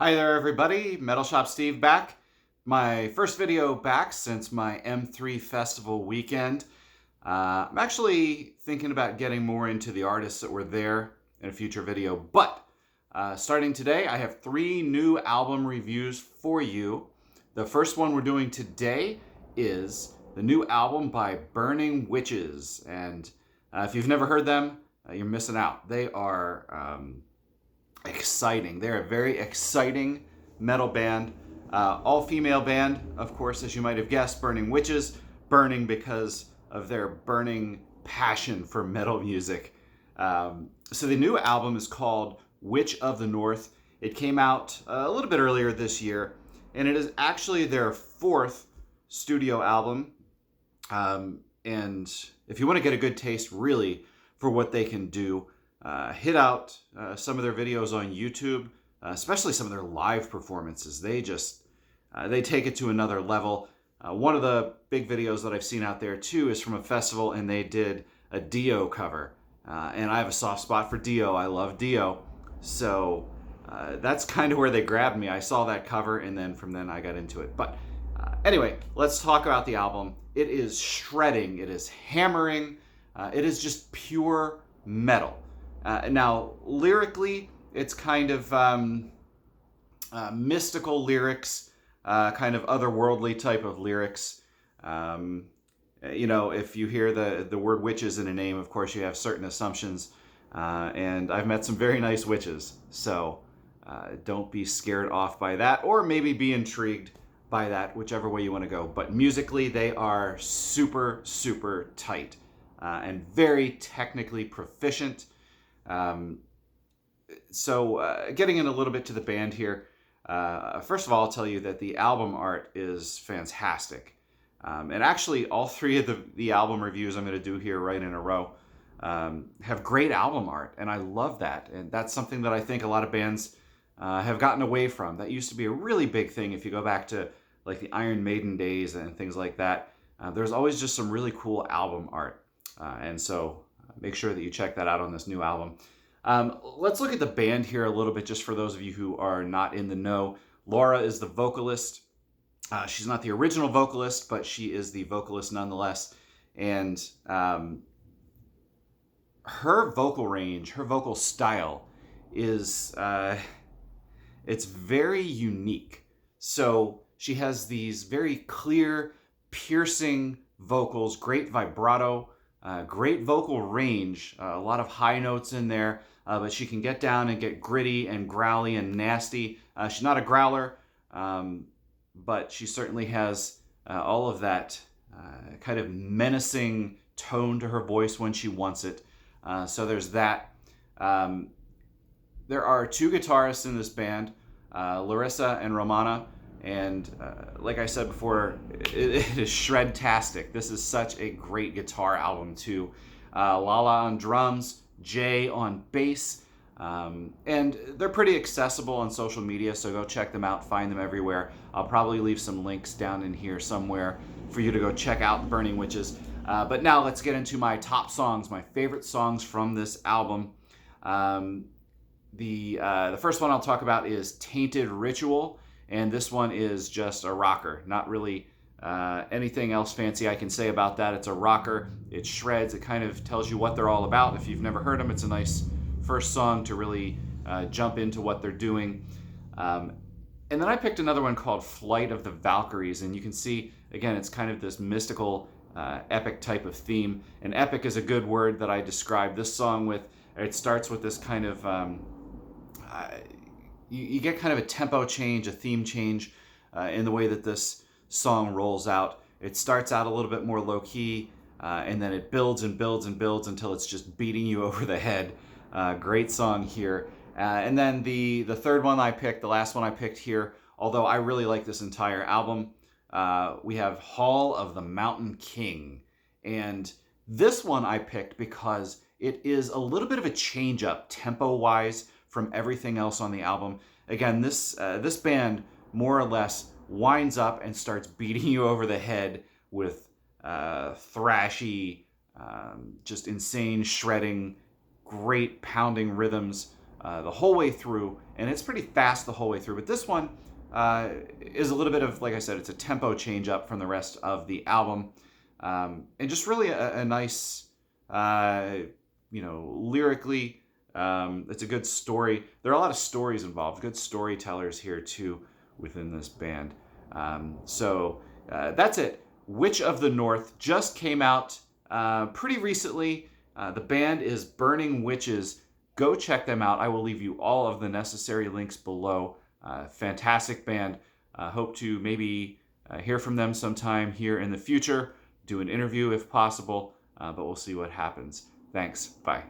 Hi there everybody, Metal Shop Steve back. My first video back since my M3 festival weekend. I'm actually thinking about getting more into the artists that were there in a future video, but starting today I have 3 new album reviews for you. The first one we're doing today is the new album by Burning Witches, and if you've never heard them, you're missing out. They are exciting. They're a very exciting metal band, all-female band, of course, as you might have guessed. Burning Witches, burning because of their burning passion for metal music. So the new album is called Witch of the North. It came out a little bit earlier this year, and it is actually their 4th studio album. And if you want to get a good taste, really, for what they can do, hit out some of their videos on YouTube, especially some of their live performances. They take it to another level. One of the big videos that I've seen out there too is from a festival, and they did a Dio cover. And I have a soft spot for Dio. I love Dio. So that's kind of where they grabbed me. I saw that cover, and then from then I got into it. But anyway, let's talk about the album. It is shredding. It is hammering. It is just pure metal. Now, lyrically, it's kind of mystical lyrics, kind of otherworldly type of lyrics. You know, if you hear the word witches in a name, of course, you have certain assumptions. And I've met some very nice witches, so don't be scared off by that, or maybe be intrigued by that, whichever way you want to go. But musically, they are super, super tight and very technically proficient. So getting in a little bit to the band here, first of all, I'll tell you that the album art is fantastic. And actually, all 3 of the album reviews I'm going to do here right in a row have great album art, and I love that. And that's something that I think a lot of bands have gotten away from. That used to be a really big thing if you go back to like the Iron Maiden days and things like that. There's always just some really cool album art. And so make sure that you check that out on this new album. Let's look at the band here a little bit, just for those of you who are not in the know. Laura is the vocalist. She's not the original vocalist, but she is the vocalist nonetheless. And her vocal range, her vocal style is, it's very unique. So she has these very clear, piercing vocals, great vibrato, great vocal range, a lot of high notes in there, but she can get down and get gritty and growly and nasty. She's not a growler, but she certainly has all of that kind of menacing tone to her voice when she wants it. So there's that. There are 2 guitarists in this band, Larissa and Romana. And like I said before, it is shred-tastic. This is such a great guitar album too. Lala on drums, Jay on bass, and they're pretty accessible on social media, so go check them out, find them everywhere. I'll probably leave some links down in here somewhere for you to go check out Burning Witches. But now let's get into my top songs, my favorite songs from this album. The first one I'll talk about is Tainted Ritual. And this one is just a rocker. Not really anything else fancy I can say about that. It's a rocker. It shreds. It kind of tells you what they're all about. If you've never heard them, it's a nice first song to really jump into what they're doing. And then I picked another one called Flight of the Valkyries. And you can see, again, it's kind of this mystical, epic type of theme. And epic is a good word that I describe this song with. It starts with this kind of... You get kind of a tempo change, a theme change in the way that this song rolls out. It starts out a little bit more low-key, and then it builds and builds and builds until it's just beating you over the head. Great song here. And then the third one I picked, the last one I picked here, although I really like this entire album, we have Hall of the Mountain King. And this one I picked because it is a little bit of a change-up tempo-wise from everything else on the album. Again, this band more or less winds up and starts beating you over the head with thrashy, just insane shredding, great pounding rhythms, the whole way through, and it's pretty fast the whole way through. But this one is a little bit of, like I said, it's a tempo change up from the rest of the album, and just really a nice, lyrically, it's a good story. There are a lot of stories involved, good storytellers here too within this band. So that's it. Witch of the North just came out pretty recently. The band is Burning Witches. Go check them out. I will leave you all of the necessary links below. Fantastic band. Hope to maybe hear from them sometime here in the future. Do an interview if possible, but we'll see what happens. Thanks. Bye.